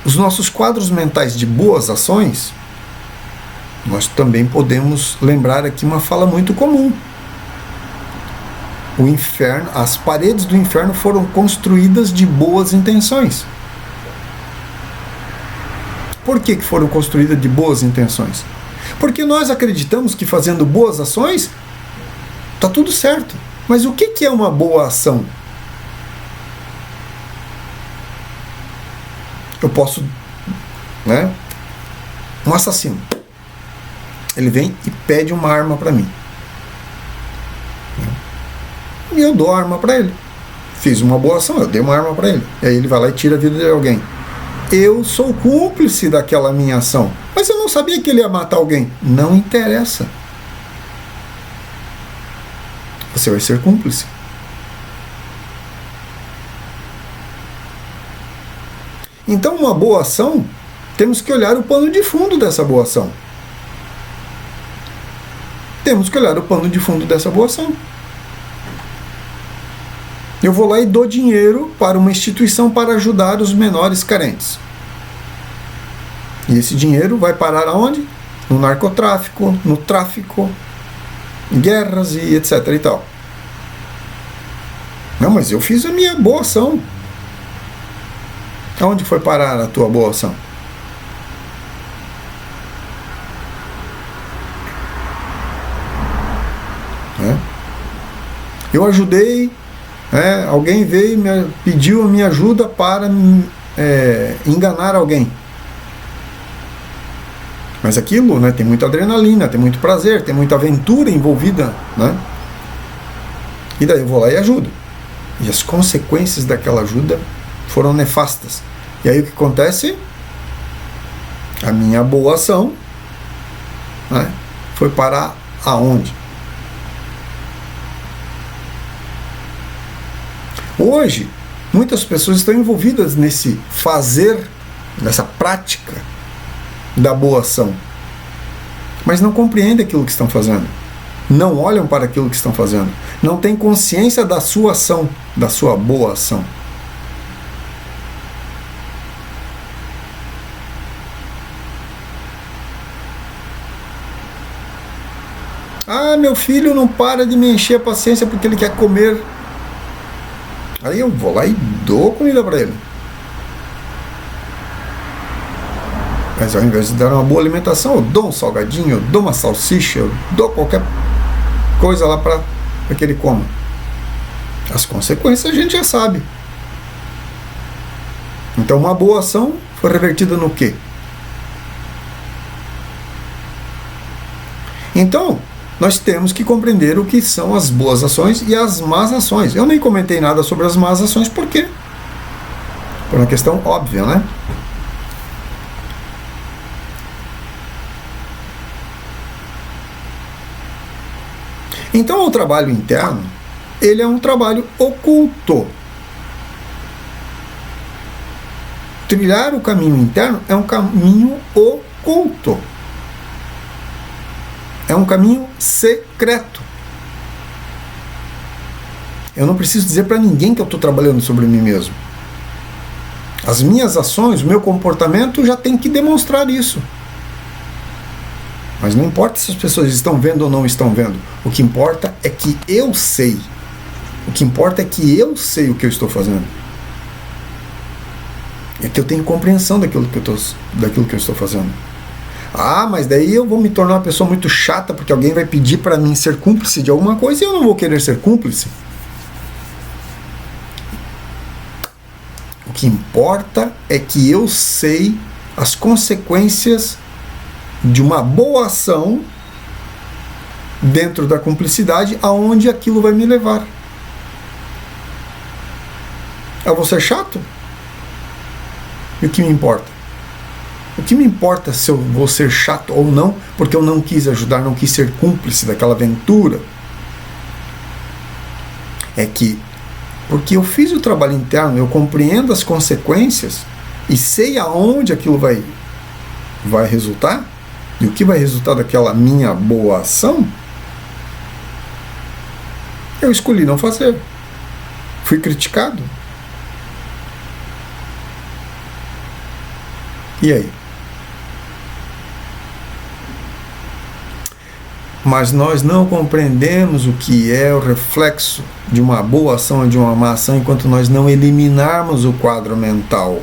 os nossos quadros mentais de boas ações, nós também podemos lembrar aqui uma fala muito comum. O inferno, as paredes do inferno foram construídas de boas intenções. Por que foram construídas de boas intenções? Porque nós acreditamos que fazendo boas ações está tudo certo. Mas o que é uma boa ação? Eu posso, né? Um assassino. Ele vem e pede uma arma para mim. E eu dou a arma para ele. Fiz uma boa ação, eu dei uma arma para ele. E aí ele vai lá e tira a vida de alguém. Eu sou cúmplice daquela minha ação. Mas eu não sabia que ele ia matar alguém. Não interessa. Você vai ser cúmplice. Então, uma boa ação, temos que olhar o pano de fundo dessa boa ação. Temos que olhar o pano de fundo dessa boa ação. Eu vou lá e dou dinheiro para uma instituição para ajudar os menores carentes. E esse dinheiro vai parar aonde? No narcotráfico, no tráfico, em guerras e etc. e tal. Não, mas eu fiz a minha boa ação. Aonde foi parar a tua boa ação? Eu ajudei, alguém veio e pediu a minha ajuda para enganar alguém. Mas aquilo, né, tem muita adrenalina, tem muito prazer, tem muita aventura envolvida, né? E daí eu vou lá e ajudo. E as consequências daquela ajuda foram nefastas. E aí o que acontece? A minha boa ação, né, foi parar aonde? Hoje, muitas pessoas estão envolvidas nesse fazer, nessa prática da boa ação, mas não compreendem aquilo que estão fazendo, não olham para aquilo que estão fazendo, não têm consciência da sua ação, da sua boa ação. Ah, meu filho não para de me encher a paciência porque ele quer comer. Aí eu vou lá e dou comida para ele. Mas ao invés de dar uma boa alimentação, eu dou um salgadinho, eu dou uma salsicha, eu dou qualquer coisa lá para que ele coma. As consequências a gente já sabe. Então uma boa ação foi revertida no quê? Então, nós temos que compreender o que são as boas ações e as más ações. Eu nem comentei nada sobre as más ações, por quê? Por uma questão óbvia, né? Então, o trabalho interno, ele é um trabalho oculto. Trilhar o caminho interno é um caminho oculto. É um caminho secreto. Eu não preciso dizer para ninguém que eu estou trabalhando sobre mim mesmo. As minhas ações, o meu comportamento já tem que demonstrar isso. Mas não importa se as pessoas estão vendo ou não estão vendo. O que importa é que eu sei. O que importa é que eu sei o que eu estou fazendo. É que eu tenho compreensão daquilo que eu estou fazendo. Ah, mas daí eu vou me tornar uma pessoa muito chata porque alguém vai pedir para mim ser cúmplice de alguma coisa e eu não vou querer ser cúmplice. O que importa é que eu sei as consequências de uma boa ação dentro da cumplicidade, aonde aquilo vai me levar. Eu vou ser chato? E o que me importa? O que me importa se eu vou ser chato ou não, porque eu não quis ajudar, não quis ser cúmplice daquela aventura? É que, porque eu fiz o trabalho interno, eu compreendo as consequências e sei aonde aquilo vai resultar, e o que vai resultar daquela minha boa ação, eu escolhi não fazer. Fui criticado. E aí? Mas nós não compreendemos o que é o reflexo de uma boa ação e de uma má ação enquanto nós não eliminarmos o quadro mental.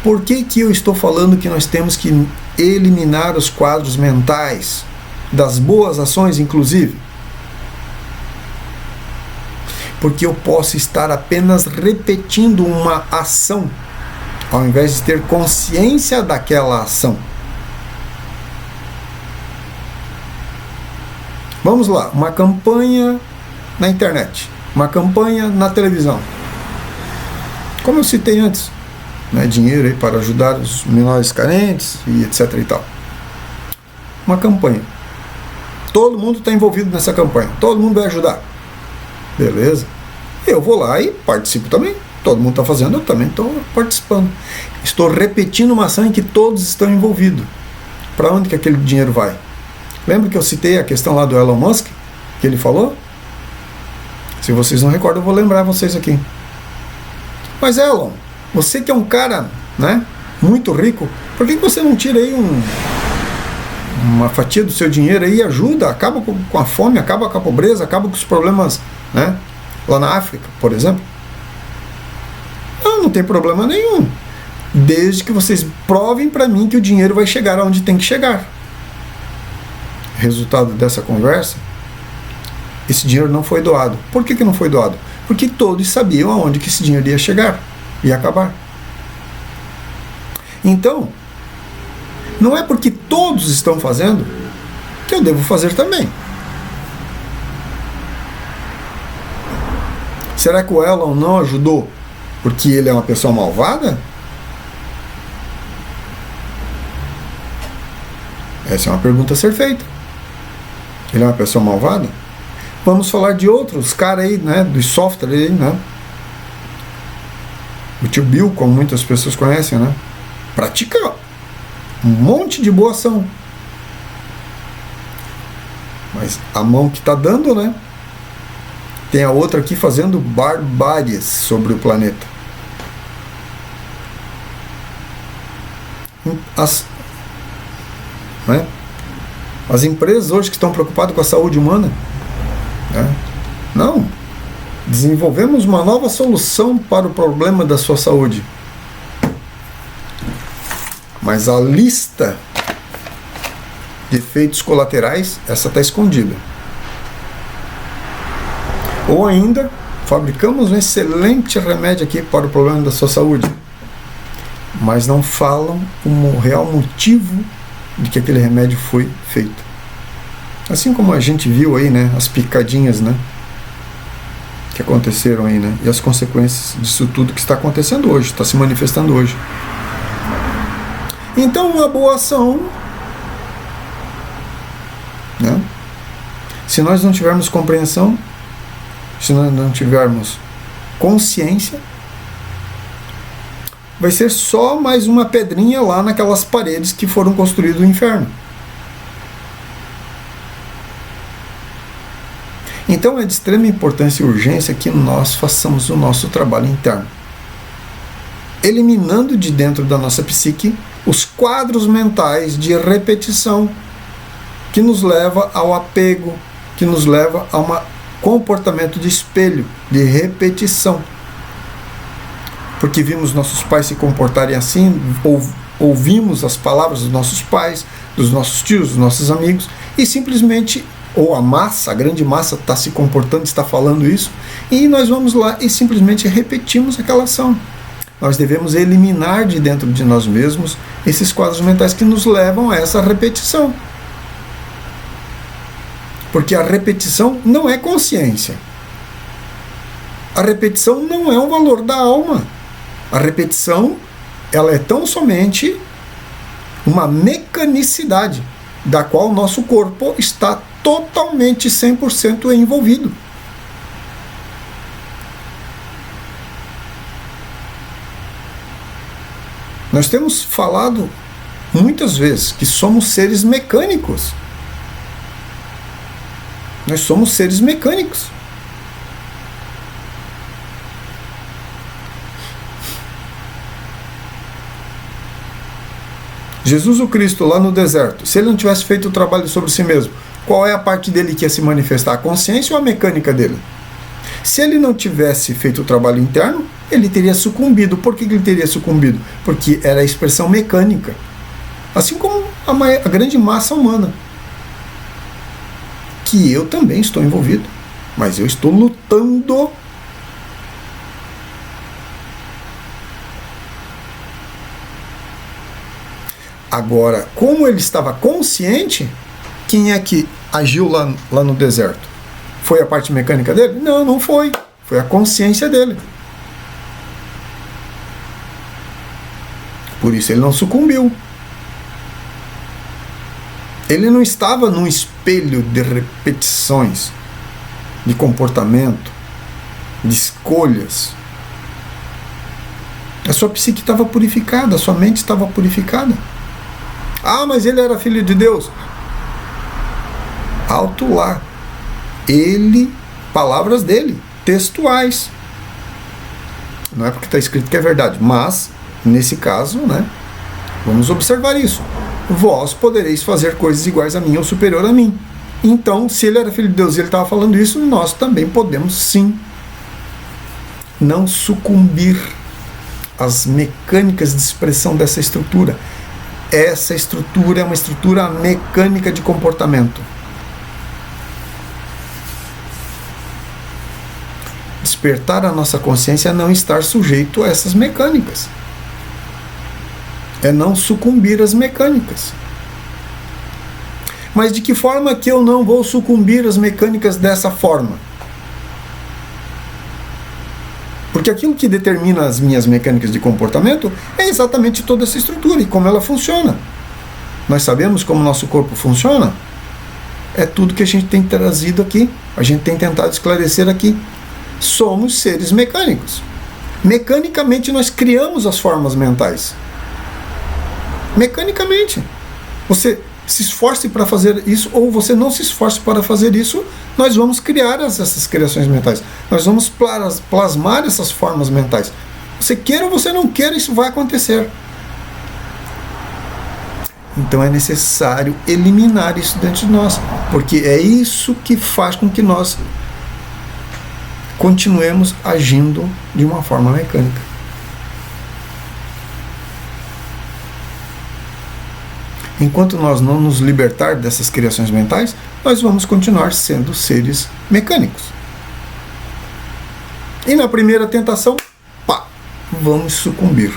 Por que eu estou falando que nós temos que eliminar os quadros mentais, das boas ações inclusive? Porque eu posso estar apenas repetindo uma ação, ao invés de ter consciência daquela ação. Vamos lá, uma campanha na internet, uma campanha na televisão. Como eu citei antes, né, dinheiro aí para ajudar os menores carentes e etc e tal. Uma campanha. Todo mundo está envolvido nessa campanha, todo mundo vai ajudar. Beleza. Eu vou lá e participo também. Todo mundo está fazendo, eu também estou participando. Estou repetindo uma ação em que todos estão envolvidos. Para onde que aquele dinheiro vai? Lembra que eu citei a questão lá do Elon Musk, que ele falou? Se vocês não recordam, eu vou lembrar vocês aqui. Mas Elon, você que é um cara, né, muito rico, por que você não tira aí uma fatia do seu dinheiro aí e ajuda, acaba com a fome, acaba com a pobreza, acaba com os problemas, né, lá na África, por exemplo? Não tem problema nenhum, desde que vocês provem para mim que o dinheiro vai chegar aonde tem que chegar. Resultado dessa conversa, esse dinheiro não foi doado. Por que não foi doado? Porque todos sabiam aonde que esse dinheiro ia chegar, ia acabar. Então, não é porque todos estão fazendo que eu devo fazer também. Será que o Elon não ajudou porque ele é uma pessoa malvada? Essa é uma pergunta a ser feita. Ele é uma pessoa malvada? Vamos falar de outros caras aí, né, do software aí, né? O tio Bill, como muitas pessoas conhecem, né? Pratica um monte de boa ação. Mas a mão que está dando, né? Tem a outra aqui fazendo barbáries sobre o planeta. As empresas hoje que estão preocupadas com a saúde humana, né? Não. Desenvolvemos uma nova solução para o problema da sua saúde. Mas a lista de efeitos colaterais, essa está escondida. Ou ainda, fabricamos um excelente remédio aqui para o problema da sua saúde, mas não falam o real motivo de que aquele remédio foi feito. Assim como a gente viu aí, né, as picadinhas, né, que aconteceram aí, né, e as consequências disso tudo que está acontecendo hoje, está se manifestando hoje. Então, uma boa ação, né, se nós não tivermos compreensão, se nós não tivermos consciência, vai ser só mais uma pedrinha lá naquelas paredes que foram construídas do inferno. Então é de extrema importância e urgência que nós façamos o nosso trabalho interno, eliminando de dentro da nossa psique os quadros mentais de repetição que nos leva ao apego, que nos leva a um comportamento de espelho, de repetição. Porque vimos nossos pais se comportarem assim, ouvimos as palavras dos nossos pais, dos nossos tios, dos nossos amigos, e simplesmente, ou a massa, a grande massa está se comportando, está falando isso, e nós vamos lá e simplesmente repetimos aquela ação. Nós devemos eliminar de dentro de nós mesmos esses quadros mentais que nos levam a essa repetição. Porque a repetição não é consciência. A repetição não é um valor da alma. A repetição, ela é tão somente uma mecanicidade da qual o nosso corpo está totalmente 100% envolvido. Nós temos falado muitas vezes que somos seres mecânicos. Nós somos seres mecânicos. Jesus o Cristo lá no deserto, se ele não tivesse feito o trabalho sobre si mesmo, qual é a parte dele que ia se manifestar? A consciência ou a mecânica dele? Se ele não tivesse feito o trabalho interno, ele teria sucumbido. Por que ele teria sucumbido? Porque era a expressão mecânica. Assim como a grande massa humana. Que eu também estou envolvido. Mas eu estou lutando. Agora, como ele estava consciente, quem é que agiu lá no deserto? Foi a parte mecânica dele? Não, não foi. Foi a consciência dele. Por isso ele não sucumbiu. Ele não estava num espelho de repetições, de comportamento, de escolhas. A sua psique estava purificada, a sua mente estava purificada. Ah, mas ele era filho de Deus. Alto lá. Ele, palavras dele, textuais. Não é porque está escrito que é verdade, mas, nesse caso, né, vamos observar isso. Vós podereis fazer coisas iguais a mim ou superior a mim. Então, se ele era filho de Deus e ele estava falando isso, nós também podemos sim não sucumbir às mecânicas de expressão dessa estrutura. Essa estrutura é uma estrutura mecânica de comportamento. Despertar a nossa consciência é não estar sujeito a essas mecânicas. É não sucumbir às mecânicas. Mas de que forma que eu não vou sucumbir às mecânicas dessa forma? Porque aquilo que determina as minhas mecânicas de comportamento é exatamente toda essa estrutura e como ela funciona. Nós sabemos como o nosso corpo funciona? É tudo que a gente tem trazido aqui, a gente tem tentado esclarecer aqui. Somos seres mecânicos. Mecanicamente nós criamos as formas mentais. Mecanicamente. Você se esforce para fazer isso ou você não se esforce para fazer isso, nós vamos criar essas criações mentais. Nós vamos plasmar essas formas mentais. Você queira ou você não queira, isso vai acontecer. Então é necessário eliminar isso dentro de nós, porque é isso que faz com que nós continuemos agindo de uma forma mecânica. Enquanto nós não nos libertar dessas criações mentais, nós vamos continuar sendo seres mecânicos. E na primeira tentação, pá, vamos sucumbir.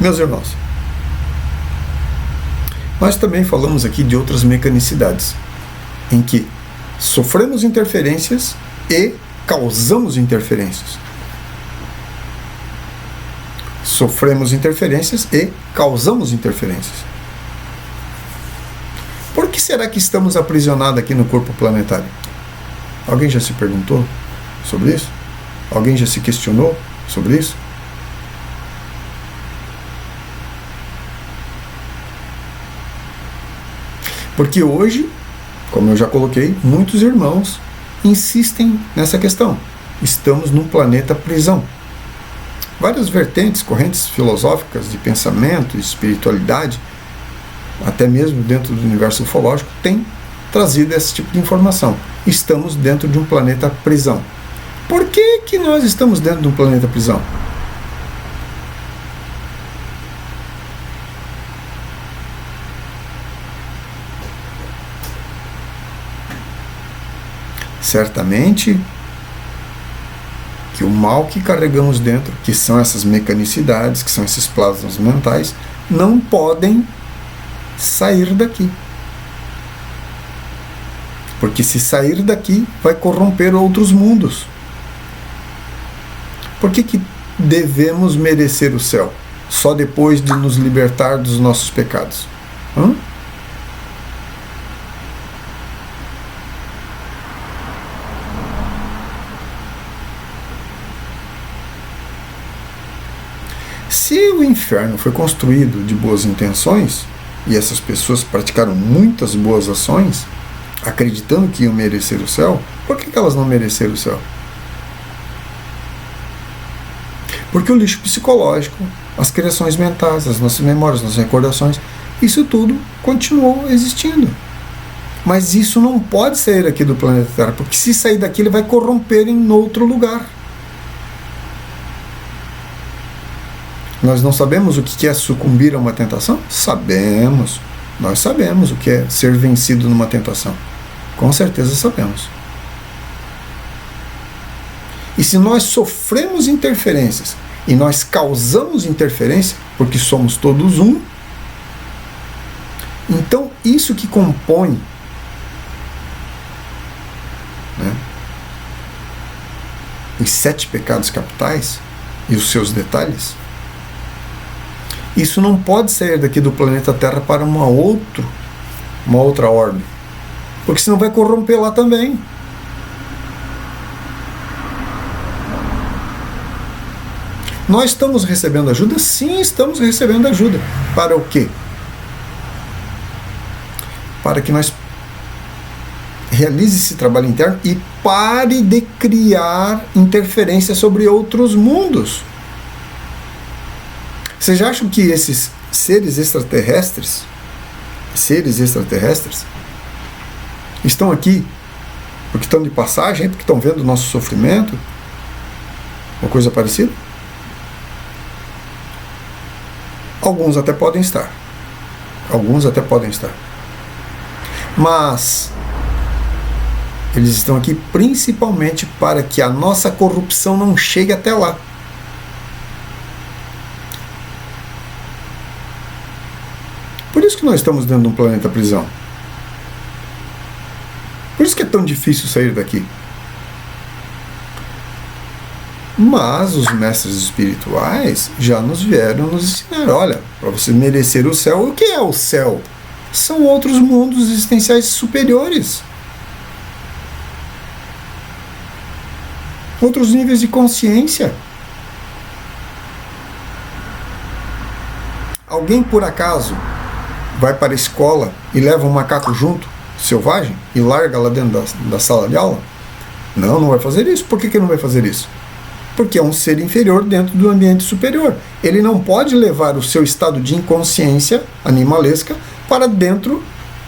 Meus irmãos, nós também falamos aqui de outras mecanicidades, em que sofremos interferências e causamos interferências. Sofremos interferências e causamos interferências. Por que será que estamos aprisionados aqui no corpo planetário? Alguém já se perguntou sobre isso? Alguém já se questionou sobre isso? Porque hoje, como eu já coloquei, muitos irmãos insistem nessa questão. Estamos num planeta prisão. Várias vertentes, correntes filosóficas de pensamento, de espiritualidade, até mesmo dentro do universo ufológico, têm trazido esse tipo de informação. Estamos dentro de um planeta prisão. Por que nós estamos dentro de um planeta prisão? Certamente que o mal que carregamos dentro, que são essas mecanicidades, que são esses plasmas mentais, não podem sair daqui. Porque se sair daqui, vai corromper outros mundos. Por que devemos merecer o céu? Só depois de nos libertar dos nossos pecados? Se o inferno foi construído de boas intenções, e essas pessoas praticaram muitas boas ações, acreditando que iam merecer o céu, por que elas não mereceram o céu? Porque o lixo psicológico, as criações mentais, as nossas memórias, as nossas recordações, isso tudo continuou existindo. Mas isso não pode sair aqui do planeta Terra, porque se sair daqui ele vai corromper em outro lugar. Nós não sabemos o que é sucumbir a uma tentação? Sabemos. Nós sabemos o que é ser vencido numa tentação. Com certeza sabemos. E se nós sofremos interferências, e nós causamos interferência, porque somos todos um, então isso que compõe, né, os 7 pecados capitais e os seus detalhes, isso não pode sair daqui do planeta Terra para uma outra ordem, porque senão vai corromper lá também. Nós estamos recebendo ajuda? Sim, estamos recebendo ajuda. Para o quê? Para que nós realize esse trabalho interno e pare de criar interferência sobre outros mundos. Vocês já acham que esses seres extraterrestres estão aqui porque estão de passagem, porque estão vendo o nosso sofrimento? Uma coisa parecida? Alguns até podem estar. Mas eles estão aqui principalmente para que a nossa corrupção não chegue até lá. Por isso que nós estamos dentro de um planeta prisão. Por isso que é tão difícil sair daqui. Mas os mestres espirituais já nos vieram nos ensinar, olha, para você merecer o céu, o que é o céu? São outros mundos existenciais superiores. Outros níveis de consciência. Alguém por acaso vai para a escola e leva um macaco junto, selvagem, e larga lá dentro da sala de aula? Não vai fazer isso. Por que não vai fazer isso? Porque é um ser inferior dentro do ambiente superior. Ele não pode levar o seu estado de inconsciência animalesca para dentro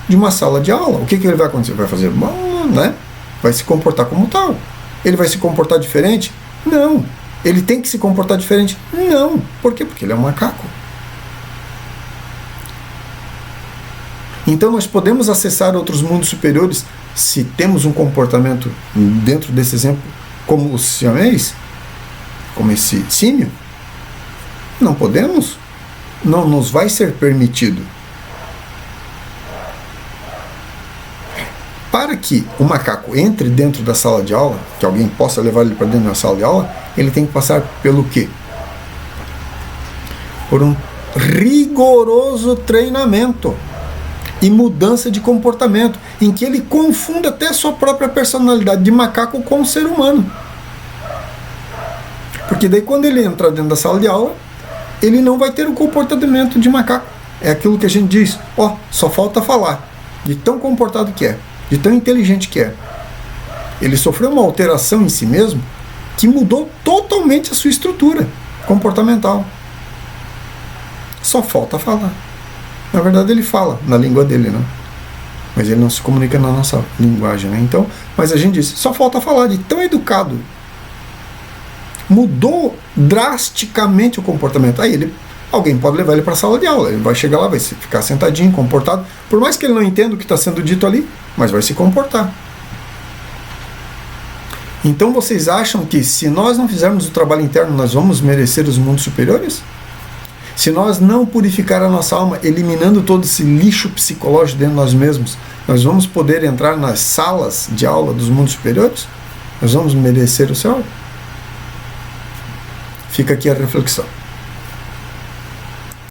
de uma sala de aula. O que ele vai acontecer? Vai fazer, né? Vai se comportar como tal. Ele vai se comportar diferente? Não. Ele tem que se comportar diferente? Não. Por quê? Porque ele é um macaco. Então nós podemos acessar outros mundos superiores se temos um comportamento dentro desse exemplo, como os siamês, como esse símio? Não podemos? Não nos vai ser permitido. Para que o macaco entre dentro da sala de aula, que alguém possa levar ele para dentro da sala de aula, ele tem que passar pelo quê? Por um rigoroso treinamento e mudança de comportamento, em que ele confunda até a sua própria personalidade de macaco com o ser humano. Porque daí quando ele entrar dentro da sala de aula, ele não vai ter o comportamento de macaco. É aquilo que a gente diz, só falta falar, de tão comportado que é, de tão inteligente que é. Ele sofreu uma alteração em si mesmo que mudou totalmente a sua estrutura comportamental. Só falta falar. Na verdade ele fala na língua dele, né? Mas ele não se comunica na nossa linguagem, né? Então, mas a gente diz, só falta falar, de tão educado. Mudou drasticamente o comportamento. Aí alguém pode levar ele para a sala de aula. Ele vai chegar lá, vai ficar sentadinho, comportado. Por mais que ele não entenda o que está sendo dito ali, mas vai se comportar. Então vocês acham que se nós não fizermos o trabalho interno, nós vamos merecer os mundos superiores? Se nós não purificar a nossa alma, eliminando todo esse lixo psicológico dentro de nós mesmos, nós vamos poder entrar nas salas de aula dos mundos superiores? Nós vamos merecer o céu? Fica aqui a reflexão.